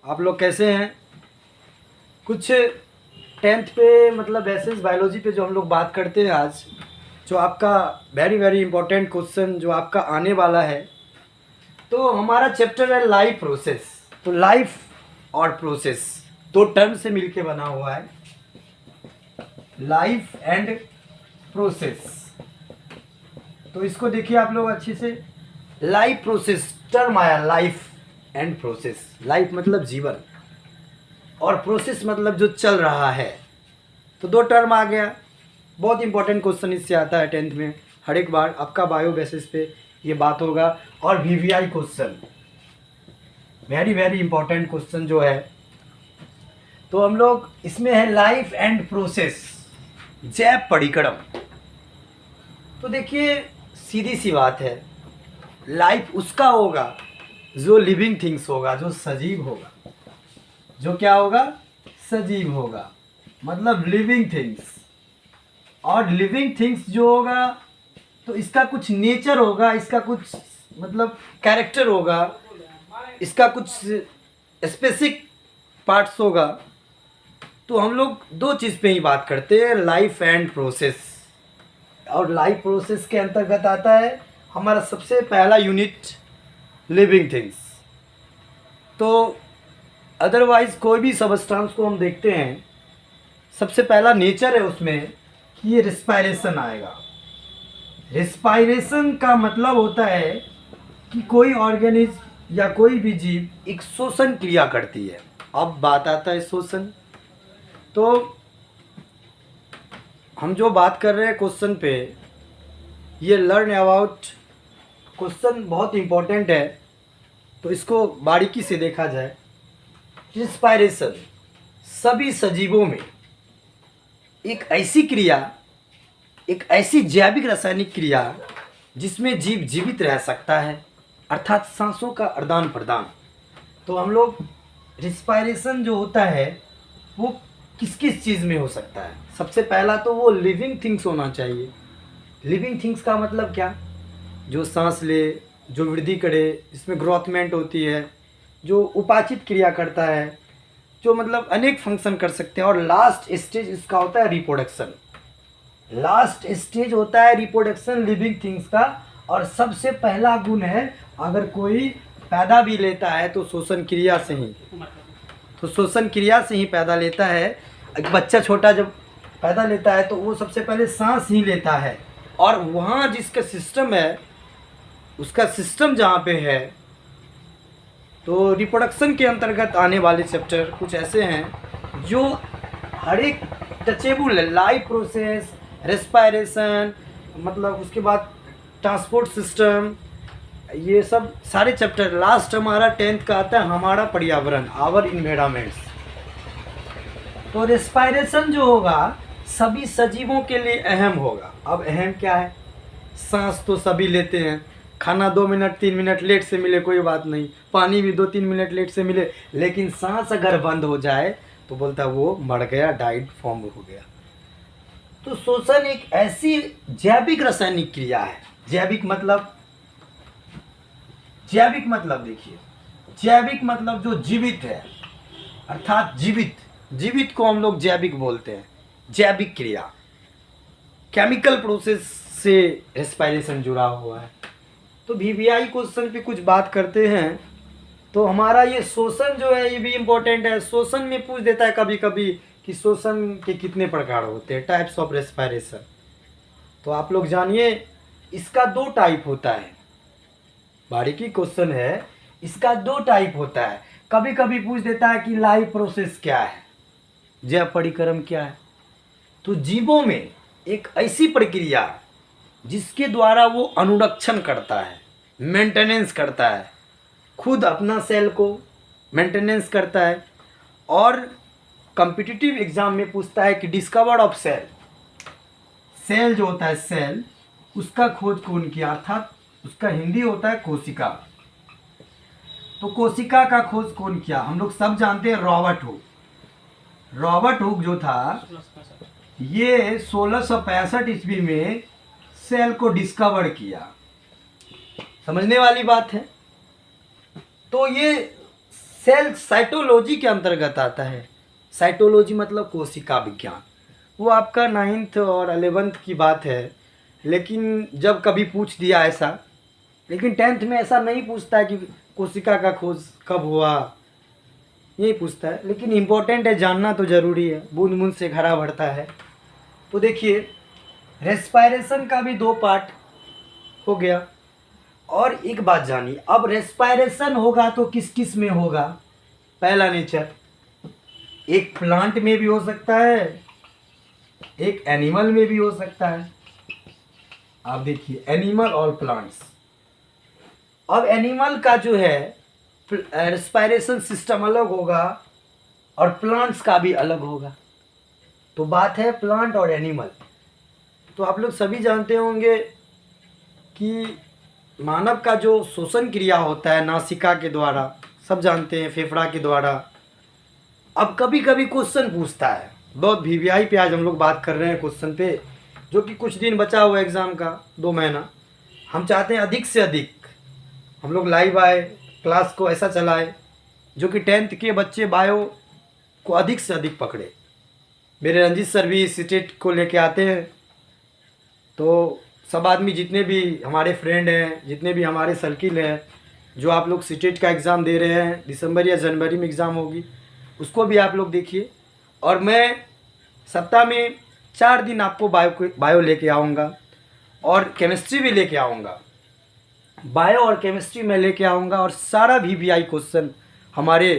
आप लोग कैसे हैं? कुछ टेंथ पे मतलब बेसिस बायोलॉजी पे जो हम लोग बात करते हैं आज, जो आपका वेरी वेरी इंपॉर्टेंट क्वेश्चन जो आपका आने वाला है, तो हमारा चैप्टर है लाइफ प्रोसेस। तो लाइफ और प्रोसेस दो टर्म से मिलके बना हुआ है, लाइफ एंड प्रोसेस। तो इसको देखिए आप लोग अच्छे से। लाइफ प्रोसेस टर्म आया, लाइफ एंड प्रोसेस। लाइफ मतलब जीवन और प्रोसेस मतलब जो चल रहा है, तो दो टर्म आ गया। बहुत इंपॉर्टेंट क्वेश्चन इससे आता है टेंथ में, हर एक बार आपका बायो बेसिस पे ये बात होगा। और VVI question very very important question जो है, तो हम लोग इसमें है लाइफ एंड प्रोसेस, जैव परिक्रम। तो देखिए सीधी सी बात है, लाइफ उसका होगा जो लिविंग थिंग्स होगा, जो सजीव होगा। जो क्या होगा? सजीव होगा, मतलब लिविंग थिंग्स। और लिविंग थिंग्स जो होगा तो इसका कुछ नेचर होगा, इसका कुछ मतलब कैरेक्टर होगा, इसका कुछ स्पेसिफिक पार्ट्स होगा। तो हम लोग दो चीज़ पे ही बात करते हैं, लाइफ एंड प्रोसेस। और लाइफ प्रोसेस के अंतर्गत आता है हमारा सबसे पहला यूनिट लिविंग थिंग्स। तो अदरवाइज कोई भी सबस्टांस को हम देखते हैं, सबसे पहला नेचर है उसमें कि ये रिस्पायरेशन आएगा। रिस्पायरेशन का मतलब होता है कि कोई ऑर्गेनिज्म या कोई भी जीव एक श्वसन क्रिया करती है। अब बात आता है श्वसन। तो हम जो बात कर रहे हैं क्वेश्चन पे, ये लर्न अबाउट क्वेश्चन बहुत इंपॉर्टेंट है, तो इसको बारीकी से देखा जाए। रिस्पायरेशन सभी सजीवों में एक ऐसी क्रिया, एक ऐसी जैविक रासायनिक क्रिया जिसमें जीव जीवित रह सकता है, अर्थात सांसों का आदान प्रदान। तो हम लोग रिस्पायरेशन जो होता है वो किस किस चीज़ में हो सकता है? सबसे पहला तो वो लिविंग थिंग्स होना चाहिए। लिविंग थिंग्स का मतलब क्या? जो सांस ले, जो वृद्धि करे, जिसमें ग्रोथमेंट होती है, जो उपाचित क्रिया करता है, जो मतलब अनेक फंक्शन कर सकते हैं। और लास्ट स्टेज इसका होता है रिप्रोडक्शन। लास्ट स्टेज होता है रिप्रोडक्शन लिविंग थिंग्स का। और सबसे पहला गुण है, अगर कोई पैदा भी लेता है तो श्वसन क्रिया से ही, तो श्वसन क्रिया से ही पैदा लेता है। एक बच्चा छोटा जब पैदा लेता है तो वो सबसे पहले सांस ही लेता है, और वहाँ जिसका सिस्टम है, उसका सिस्टम जहाँ पे है। तो रिप्रोडक्शन के अंतर्गत आने वाले चैप्टर कुछ ऐसे हैं जो हर एक टचेबल है। लाइफ प्रोसेस, रेस्पायरेशन, मतलब उसके बाद ट्रांसपोर्ट सिस्टम, ये सब सारे चैप्टर। लास्ट हमारा टेंथ का आता है हमारा पर्यावरण, आवर इन्वायरमेंट्स। तो रेस्पायरेशन जो होगा सभी सजीवों के लिए अहम होगा। अब अहम क्या है? सांस तो सभी लेते हैं, खाना 2 मिनट 3 मिनट लेट से मिले कोई बात नहीं, पानी भी 2-3 मिनट लेट से मिले, लेकिन सांस अगर बंद हो जाए तो बोलता है वो मर गया, डाइड फॉर्म हो गया। तो श्वसन एक ऐसी जैविक रासायनिक क्रिया है। जैविक मतलब देखिए, जैविक मतलब जो जीवित है, अर्थात जीवित को हम लोग जैविक बोलते हैं। जैविक क्रिया, केमिकल प्रोसेस से रेस्पायरेशन जुड़ा हुआ है। तो वीवीआई क्वेश्चन पे कुछ बात करते हैं। तो हमारा ये श्वसन जो है ये भी इम्पोर्टेंट है। श्वसन में पूछ देता है कभी कभी कि श्वसन के कितने प्रकार होते हैं, टाइप्स ऑफ रेस्पायरेशन। तो आप लोग जानिए, इसका 2 टाइप होता है। बारीकी क्वेश्चन है, इसका 2 टाइप होता है। कभी कभी पूछ देता है कि लाइफ प्रोसेस क्या है, जैव परिक्रम क्या है। तो जीवों में एक ऐसी प्रक्रिया जिसके द्वारा वो अनुरक्षण करता है, मेंटेनेंस करता है, खुद अपना सेल को मेंटेनेंस करता है। और कॉम्पिटिटिव एग्जाम में पूछता है कि डिस्कवर ऑफ सेल, सेल जो होता है सेल, उसका खोज कौन किया, अर्थात उसका हिंदी होता है कोशिका। तो कोशिका का खोज कौन किया? हम लोग सब जानते हैं रॉबर्ट हुक। रॉबर्ट हुक जो था ये 1665 ईस्वी में सेल को डिस्कवर किया। समझने वाली बात है। तो ये सेल साइटोलॉजी के अंतर्गत आता है। साइटोलॉजी मतलब कोशिका विज्ञान। वो आपका 9th और 11th की बात है, लेकिन जब कभी पूछ दिया ऐसा, लेकिन 10th में ऐसा नहीं पूछता है कि कोशिका का खोज कब हुआ, यही पूछता है। लेकिन इम्पोर्टेंट है, जानना तो ज़रूरी है, बूंद बूंद से घड़ा भरता है। तो देखिए, रेस्पायरेशन का भी 2 पार्ट हो गया। और एक बात जानिए, अब रेस्पायरेशन होगा तो किस किस में होगा? पहला नेचर, एक प्लांट में भी हो सकता है, एक एनिमल में भी हो सकता है। आप देखिए, एनिमल और प्लांट्स। अब एनिमल का जो है रेस्पायरेशन सिस्टम अलग होगा और प्लांट्स का भी अलग होगा। तो बात है प्लांट और एनिमल। तो आप लोग सभी जानते होंगे कि मानव का जो श्वसन क्रिया होता है नासिका के द्वारा, सब जानते हैं, फेफड़ा के द्वारा। अब कभी कभी क्वेश्चन पूछता है, बहुत वीवीआई पे आज हम लोग बात कर रहे हैं क्वेश्चन पे, जो कि कुछ दिन बचा हुआ एग्ज़ाम का, 2 महीना। हम चाहते हैं अधिक से अधिक हम लोग लाइव आए, क्लास को ऐसा चलाए जो कि 10th के बच्चे बायो को अधिक से अधिक पकड़े। मेरे रंजीत सर भी सीटेट को लेके आते हैं। तो सब आदमी, जितने भी हमारे फ्रेंड हैं, जितने भी हमारे सर्किल हैं, जो आप लोग सीटेट का एग्ज़ाम दे रहे हैं, दिसंबर या जनवरी में एग्ज़ाम होगी, उसको भी आप लोग देखिए। और मैं सप्ताह में 4 दिन आपको बायो लेके आऊँगा और केमिस्ट्री भी लेके आऊँगा। बायो और केमिस्ट्री में लेके आऊँगा और सारा वीवीआई क्वेश्चन हमारे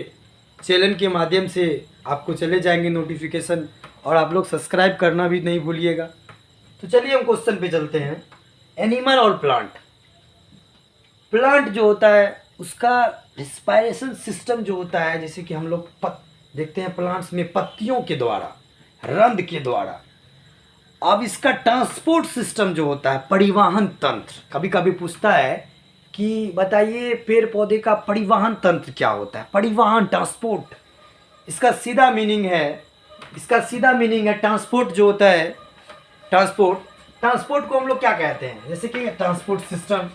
चैनल के माध्यम से आपको चले जाएंगे नोटिफिकेशन, और आप लोग सब्सक्राइब करना भी नहीं भूलिएगा। तो चलिए हम क्वेश्चन पे चलते हैं। एनिमल और प्लांट। प्लांट जो होता है उसका रिस्पायरेशन सिस्टम जो होता है, जैसे कि हम लोग देखते हैं प्लांट्स में पत्तियों के द्वारा, रंध्र के द्वारा। अब इसका ट्रांसपोर्ट सिस्टम जो होता है, परिवहन तंत्र, कभी कभी पूछता है कि बताइए पेड़ पौधे का परिवहन तंत्र क्या होता है। परिवहन, ट्रांसपोर्ट, इसका सीधा मीनिंग है ट्रांसपोर्ट जो होता है। ट्रांसपोर्ट को हम लोग क्या कहते हैं? जैसे कि ट्रांसपोर्ट सिस्टम,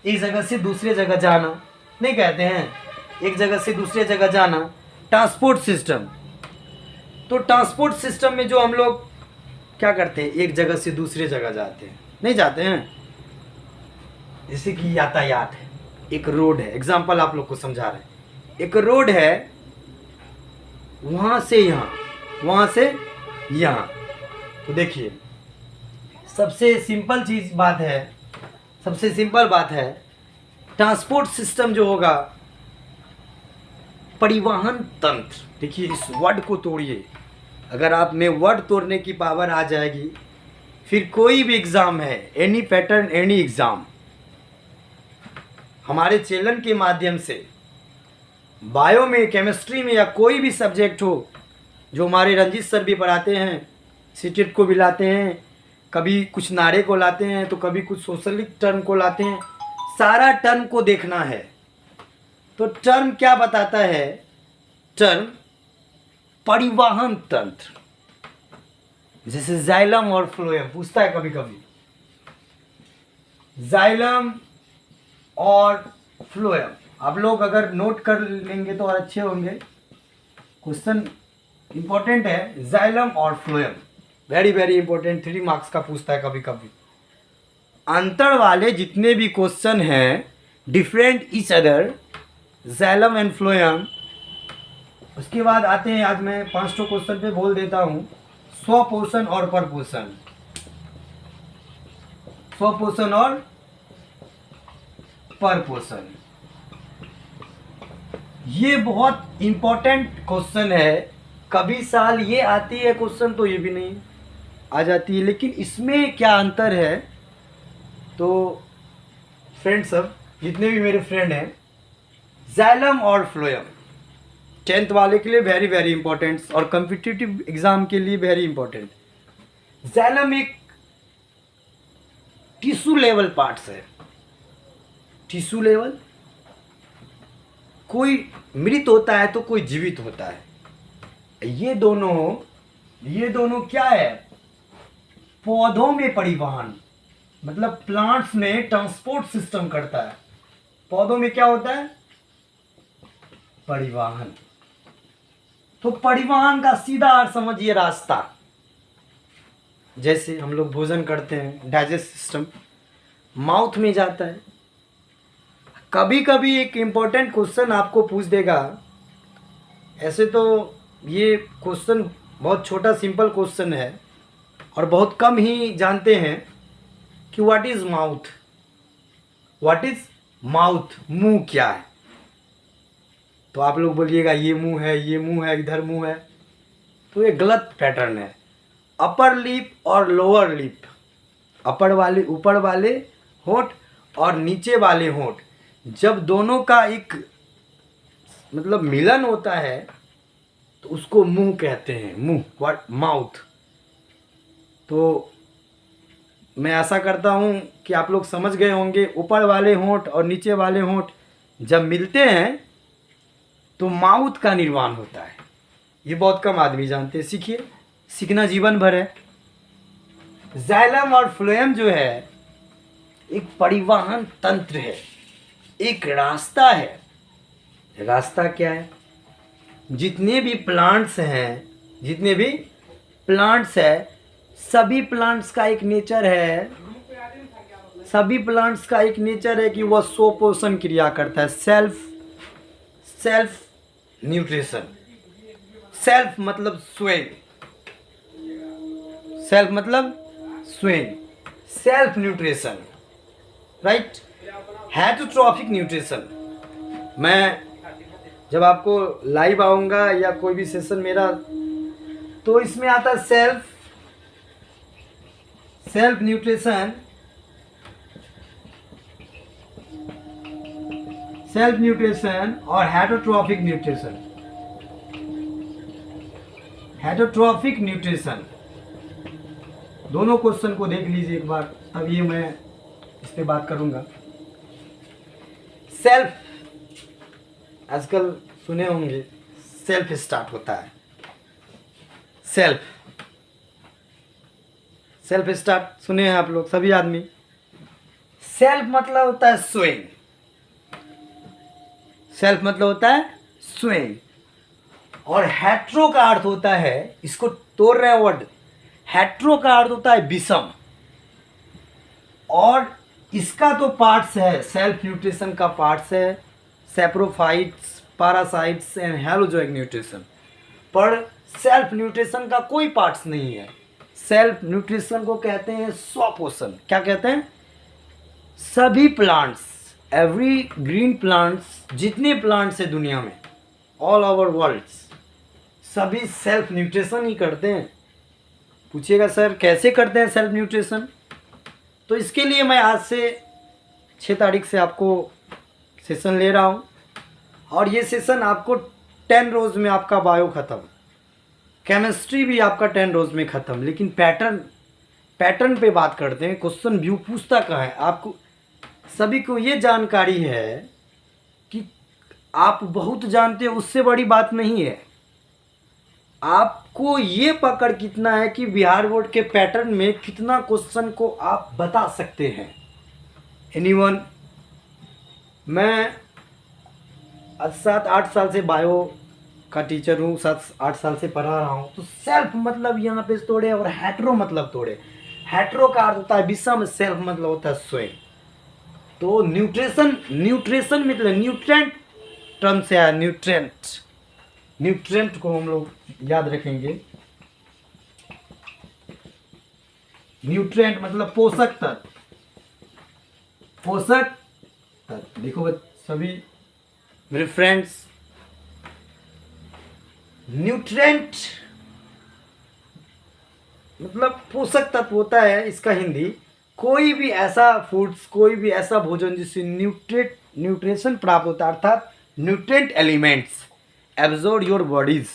एक जगह से दूसरे जगह जाना नहीं कहते हैं, एक जगह से दूसरे जगह जाना ट्रांसपोर्ट सिस्टम। तो ट्रांसपोर्ट सिस्टम में जो हम लोग क्या करते हैं, एक जगह से दूसरे जगह जाते हैं, नहीं जाते हैं। जैसे कि यातायात है, एक रोड है, एग्जाम्पल आप लोग को समझा रहे हैं। एक रोड है, वहाँ से यहाँ, वहाँ से यहाँ। तो देखिए, सबसे सिंपल बात है, ट्रांसपोर्ट सिस्टम जो होगा, परिवहन तंत्र। देखिए, इस वर्ड को तोड़िए, अगर आप में वर्ड तोड़ने की पावर आ जाएगी, फिर कोई भी एग्ज़ाम है, एनी पैटर्न एनी एग्ज़ाम, हमारे चैनल के माध्यम से, बायो में, केमिस्ट्री में, या कोई भी सब्जेक्ट हो, जो हमारे रंजीत सर भी पढ़ाते हैं, सीटेट को भी लाते हैं, कभी कुछ नारे को लाते हैं, तो कभी कुछ सोशलिक टर्म को लाते हैं। सारा टर्म को देखना है। तो टर्म क्या बताता है? टर्म परिवहन तंत्र, जैसे जाइलम और फ्लोएम पूछता है कभी कभी। जाइलम और फ्लोएम आप लोग अगर नोट कर लेंगे तो और अच्छे होंगे। क्वेश्चन इंपॉर्टेंट है, जाइलम और phloem, very very important, 3 marks का पूछता है कभी कभी। अंतर वाले जितने भी क्वेश्चन हैं, different each other, xylem and phloem. उसके बाद आते हैं, आज मैं 5 क्वेश्चन पे बोल देता हूँ, स्व पोषण और पर पोषण। स्व पोषण और पर पोषण, ये बहुत इंपॉर्टेंट क्वेश्चन है। कभी साल ये आती है क्वेश्चन, तो ये भी नहीं आ जाती है। लेकिन इसमें क्या अंतर है? तो फ्रेंड्स, सब जितने भी मेरे फ्रेंड हैं, जाइलम और फ्लोएम 10th वाले के लिए वेरी वेरी इंपॉर्टेंट, और कॉम्पिटिटिव एग्जाम के लिए वेरी इंपॉर्टेंट। जाइलम एक टिश्यू लेवल पार्ट्स है। टिश्यू लेवल, कोई मृत होता है तो कोई जीवित होता है। ये दोनों क्या है? पौधों में परिवहन, मतलब प्लांट्स में ट्रांसपोर्ट सिस्टम करता है। पौधों में क्या होता है? परिवहन। तो परिवहन का सीधा अर्थ समझिए रास्ता। जैसे हम लोग भोजन करते हैं, डाइजेस्ट सिस्टम माउथ में जाता है। कभी कभी एक इम्पोर्टेंट क्वेश्चन आपको पूछ देगा। ऐसे तो ये क्वेश्चन बहुत छोटा सिंपल क्वेश्चन है और बहुत कम ही जानते हैं कि what is mouth. What is mouth, मुंह क्या है। तो आप लोग बोलिएगा ये मुंह है, ये मुंह है, इधर मुंह है। तो ये गलत पैटर्न है। अपर लिप और लोअर लिप, अपर वाले ऊपर वाले होंठ और नीचे वाले होंठ, जब दोनों का एक मतलब मिलन होता है तो उसको मुंह कहते हैं। मुंह, व्हाट, माउथ। तो मैं आशा करता हूँ कि आप लोग समझ गए होंगे। ऊपर वाले होंठ और नीचे वाले होंठ जब मिलते हैं तो माउथ का निर्माण होता है। ये बहुत कम आदमी जानते हैं। सीखिए, सीखना जीवन भर है। जाइलम और फ्लोएम जो है एक परिवहन तंत्र है, एक रास्ता है। रास्ता क्या है? जितने भी प्लांट्स हैं, जितने भी प्लांट्स है, सभी प्लांट्स का एक नेचर है, सभी प्लांट्स का एक नेचर है कि वह स्वपोषण क्रिया करता है। Self nutrition. सेल्फ मतलब स्वयं, सेल्फ मतलब स्वयं, self nutrition, right. Heterotrophic nutrition. मैं जब आपको लाइव आऊँगा या कोई भी सेशन मेरा, तो इसमें आता है सेल्फ न्यूट्रिशन, सेल्फ न्यूट्रिशन और हेटरोट्रॉफिक न्यूट्रिशन। हेटरोट्रॉफिक न्यूट्रिशन, दोनों क्वेश्चन को देख लीजिए एक बार, तब ये मैं इस पे बात करूंगा। सेल्फ, आजकल सुने होंगे सेल्फ स्टार्ट होता है। सेल्फ स्टार्ट सुने हैं आप लोग सभी आदमी। सेल्फ मतलब होता है स्वयं। सेल्फ मतलब होता है स्वयं। और हेट्रो का अर्थ होता है, इसको तोड़ रहे हैं वर्ड, हेट्रो का अर्थ होता है विषम। और इसका तो पार्ट्स है, सेल्फ न्यूट्रिशन का पार्ट्स है saprophytes, parasites and holozoic nutrition. पर सेल्फ न्यूट्रिशन का कोई पार्ट्स नहीं है। सेल्फ न्यूट्रिशन को कहते हैं स्वपोषण। क्या कहते हैं? सभी प्लांट्स, एवरी ग्रीन प्लांट्स, जितने प्लांट्स है दुनिया में, ऑल ओवर वर्ल्ड, सभी सेल्फ न्यूट्रिशन ही करते हैं। पूछिएगा सर कैसे करते हैं सेल्फ न्यूट्रिशन? तो इसके लिए मैं आज से 6 तारीख से आपको सेशन ले रहा हूँ। और ये सेशन आपको 10 रोज़ में आपका बायो ख़त्म, केमिस्ट्री भी आपका 10 रोज़ में ख़त्म। लेकिन पैटर्न पे बात करते हैं। क्वेश्चन व्यू पूछता कहाँ है? आपको सभी को ये जानकारी है कि आप बहुत जानते हो, उससे बड़ी बात नहीं है। आपको ये पकड़ कितना है कि बिहार बोर्ड के पैटर्न में कितना क्वेश्चन को आप बता सकते हैं। एनीवन? मैं 7-8 साल से बायो का टीचर हूँ, 7-8 साल से पढ़ा रहा हूँ। तो सेल्फ मतलब यहाँ पे तोड़े और हेट्रो मतलब तोड़े। हेट्रो का अर्थ होता है विषम, सेल्फ मतलब होता है स्वयं। तो न्यूट्रिशन मतलब न्यूट्रेंट टर्म से आया। न्यूट्रेंट को हम लोग याद रखेंगे। न्यूट्रेंट मतलब पोषक तत्व। पोषक तत्व, देखो सभी मेरे फ्रेंड्स, न्यूट्रेंट मतलब पोषक तत्व होता है इसका हिंदी। कोई भी ऐसा फूड्स, कोई भी ऐसा भोजन जिससे न्यूट्रिशन प्राप्त होता है, अर्थात nutrient elements absorb your bodies.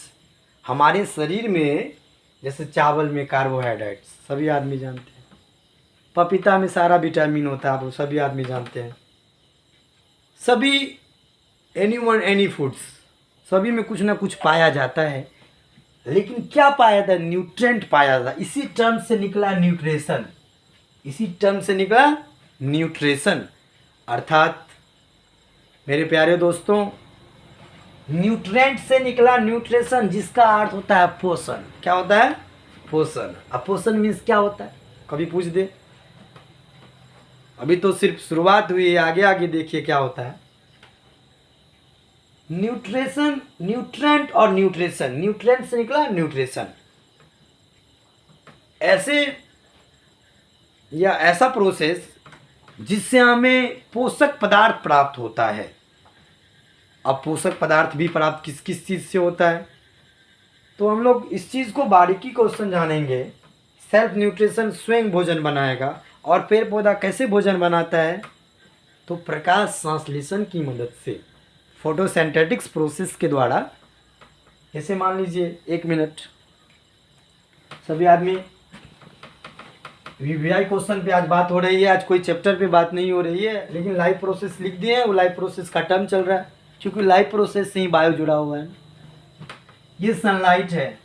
हमारे शरीर में जैसे चावल में कार्बोहाइड्रेट्स, सभी आदमी जानते हैं। पपीता में सारा विटामिन होता है, आप सभी आदमी जानते हैं। सभी एनी फूड्स, सभी में कुछ ना कुछ पाया जाता है। लेकिन क्या पाया जाता है? न्यूट्रेंट पाया जाता है। इसी टर्म से निकला न्यूट्रिशन। इसी टर्म से निकला न्यूट्रिशन। अर्थात मेरे प्यारे दोस्तों, न्यूट्रेंट से निकला न्यूट्रिशन, जिसका अर्थ होता है पोषण। क्या होता है? पोषण। अब पोषण मीन्स क्या होता है, कभी पूछ दे। अभी तो सिर्फ शुरुआत हुई है, आगे आगे देखिए क्या होता है। न्यूट्रिशन, न्यूट्रेंट और न्यूट्रिशन, न्यूट्रेंट से निकला न्यूट्रिशन। ऐसे या ऐसा प्रोसेस जिससे हमें पोषक पदार्थ प्राप्त होता है। अब पोषक पदार्थ भी प्राप्त किस किस चीज़ से होता है, तो हम लोग इस चीज़ को बारीकी क्वेश्चन जानेंगे। सेल्फ न्यूट्रिशन स्वयं भोजन बनाएगा। और पेड़ पौधा कैसे भोजन बनाता है, तो प्रकाश संश्लेषण की मदद से, फोटोसिंथेटिक्स प्रोसेस के द्वारा। जैसे मान लीजिए 1 मिनट, सभी आदमी वीवीआई क्वेश्चन पे आज बात हो रही है, आज कोई चैप्टर पे बात नहीं हो रही है, लेकिन लाइव प्रोसेस लिख दिए हैं। वो लाइव प्रोसेस का टर्म चल रहा है, क्योंकि लाइव प्रोसेस से ही बायो जुड़ा हुआ है। ये सनलाइट है,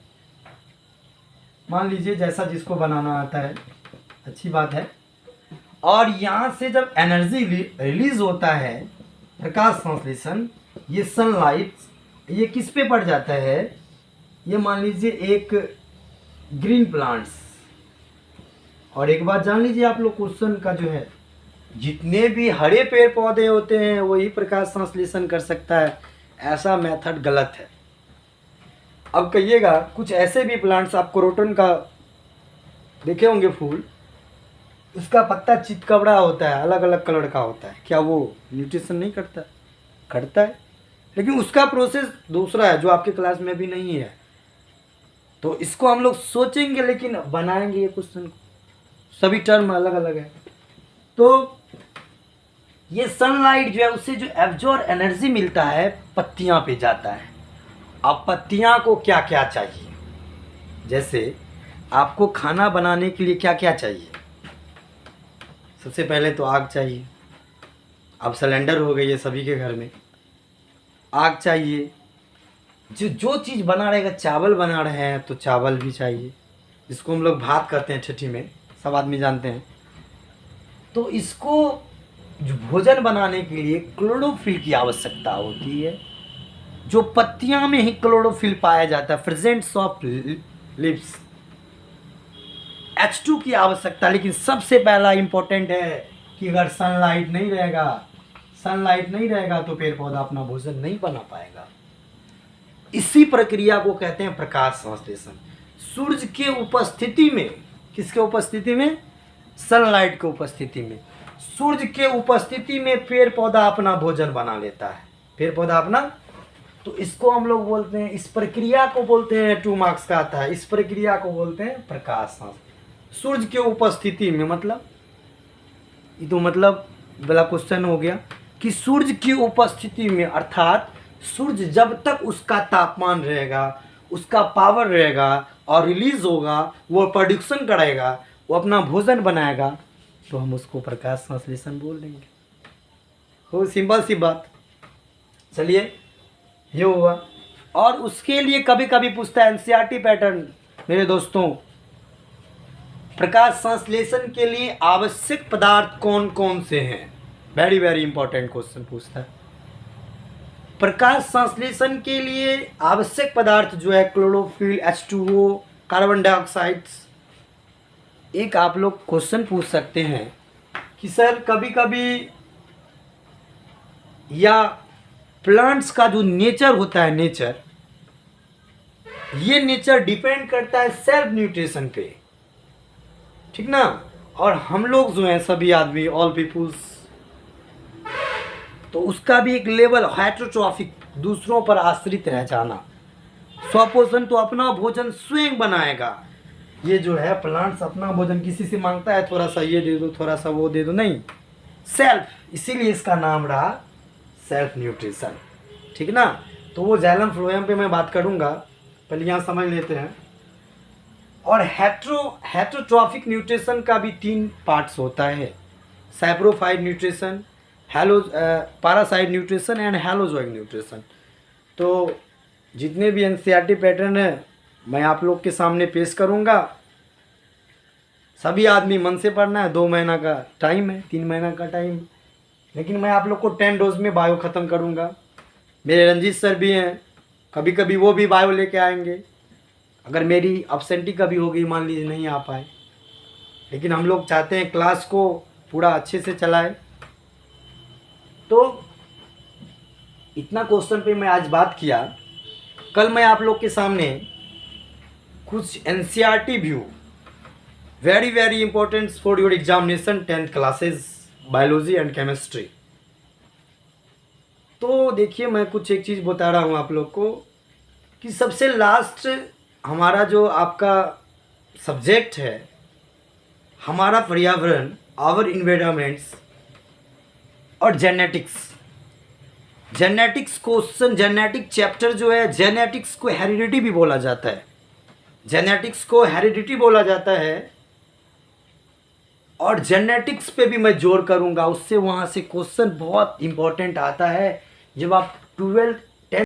मान लीजिए, जैसा जिसको बनाना आता है, अच्छी बात है। और यहाँ से जब एनर्जी रिलीज होता है, प्रकाश संश्लेषण, ये सनलाइट ये किस पे पड़ जाता है, ये मान लीजिए एक ग्रीन प्लांट्स। और एक बात जान लीजिए आप लोग, क्वेश्चन का जो है, जितने भी हरे पेड़ पौधे होते हैं वही प्रकाश संश्लेषण कर सकता है, ऐसा मेथड गलत है। अब कहिएगा, कुछ ऐसे भी प्लांट्स, आप क्रोटन का देखे होंगे फूल, उसका पत्ता चितकबरा होता है, अलग अलग कलर का होता है, क्या वो न्यूट्रिशन नहीं करता? करता है, लेकिन उसका प्रोसेस दूसरा है जो आपके क्लास में भी नहीं है। तो इसको हम लोग सोचेंगे, लेकिन बनाएंगे ये क्वेश्चन को, सभी टर्म अलग अलग है। तो ये सनलाइट जो है, उससे जो एब्जॉर्ब एनर्जी मिलता है, पत्तियां पे जाता है। अब पत्तियां को क्या क्या चाहिए, जैसे आपको खाना बनाने के लिए क्या क्या चाहिए? सबसे पहले तो आग चाहिए। अब सिलेंडर हो गई है सभी के घर में, आग चाहिए। जो चीज़ बना रहेगा, चावल बना रहे हैं तो चावल भी चाहिए, जिसको हम लोग भात कहते हैं ठेठी में, सब आदमी जानते हैं। तो इसको जो भोजन बनाने के लिए क्लोरोफिल की आवश्यकता होती है, जो पत्तियां में ही क्लोरोफिल पाया जाता है, प्रेजेंस ऑफ लिव्स। H2 की आवश्यकता। लेकिन सबसे पहला इंपॉर्टेंट है कि अगर सनलाइट नहीं रहेगा तो पेड़ पौधा अपना भोजन नहीं बना पाएगा। इसी प्रक्रिया को कहते हैं प्रकाश संश्लेषण। सूर्य के उपस्थिति में, किसके उपस्थिति में? सनलाइट के उपस्थिति में, सूर्य के उपस्थिति में पेड़ पौधा अपना भोजन बना लेता है। पेड़ पौधा अपना, तो इसको हम लोग बोलते हैं, इस प्रक्रिया को बोलते हैं, 2 मार्क्स का आता है, इस प्रक्रिया को बोलते हैं प्रकाश संश्लेषण। सूर्य के उपस्थिति में, मतलब ये तो मतलब बड़ा क्वेश्चन हो गया कि सूर्य की उपस्थिति में, अर्थात सूर्य जब तक उसका तापमान रहेगा, उसका पावर रहेगा और रिलीज होगा, वो प्रोडक्शन करेगा, वो अपना भोजन बनाएगा, तो हम उसको प्रकाश संश्लेषण बोल देंगे। हो सिंपल सी बात। चलिए, ये हुआ। और उसके लिए कभी कभी पूछता है एनसीईआरटी पैटर्न, मेरे दोस्तों, प्रकाश संश्लेषण के लिए आवश्यक पदार्थ कौन कौन से हैं? वेरी वेरी इंपॉर्टेंट क्वेश्चन पूछता है। प्रकाश संश्लेषण के लिए आवश्यक पदार्थ जो है, क्लोरोफिल, H2O, कार्बन डाइऑक्साइड। एक आप लोग क्वेश्चन पूछ सकते हैं कि सर कभी कभी, या प्लांट्स का जो नेचर होता है, ये नेचर डिपेंड करता है सेल्फ न्यूट्रिशन पे, ठीक ना? और हम लोग जो हैं, सभी आदमी, ऑल पीपुल्स, तो उसका भी एक लेवल, हेटेरोट्रॉफिक, दूसरों पर आश्रित रह जाना। स्वपोषण, तो अपना भोजन स्वयं बनाएगा। ये जो है प्लांट्स अपना भोजन किसी से मांगता है, थोड़ा सा ये दे दो, थोड़ा सा वो दे दो, नहीं, सेल्फ, इसीलिए इसका नाम रहा सेल्फ न्यूट्रिशन, ठीक ना? तो वो जाइलम फ्लोएम पे मैं बात करूँगा, पहले यहाँ समझ लेते हैं। और हेटेरोट्रॉफिक न्यूट्रिशन का भी 3 पार्ट्स होता है, saprophyte nutrition, parasite nutrition and holozoic nutrition. तो जितने भी एनसीईआरटी पैटर्न है मैं आप लोग के सामने पेश करूँगा। सभी आदमी मन से पढ़ना है, 2 महीना का टाइम है, 3 महीना का टाइम, लेकिन मैं आप लोग को 10 डोज में बायो ख़त्म करूँगा। मेरे रंजीत सर भी हैं, कभी कभी वो भी बायो लेके आएंगे। अगर मेरी अपसेंटी कभी हो गई, मान लीजिए नहीं आ पाए, लेकिन हम लोग चाहते हैं क्लास को पूरा अच्छे से चलाए। तो इतना क्वेश्चन पे मैं आज बात किया। कल मैं आप लोग के सामने कुछ NCERT view, very very important for your examination 10th classes biology and chemistry. तो देखिए, मैं कुछ एक चीज़ बता रहा हूँ आप लोग को कि सबसे लास्ट हमारा जो आपका सब्जेक्ट है, हमारा पर्यावरण, आवर इन्वायरमेंट्स और genetics. Genetics question, genetic chapter जो है, जेनेटिक्स को हेरिडिटी भी बोला जाता है, जेनेटिक्स को हेरिडिटी बोला जाता है। और जेनेटिक्स पे भी मैं जोर करूंगा, उससे वहाँ से क्वेश्चन बहुत इंपॉर्टेंट आता है। जब आप 12th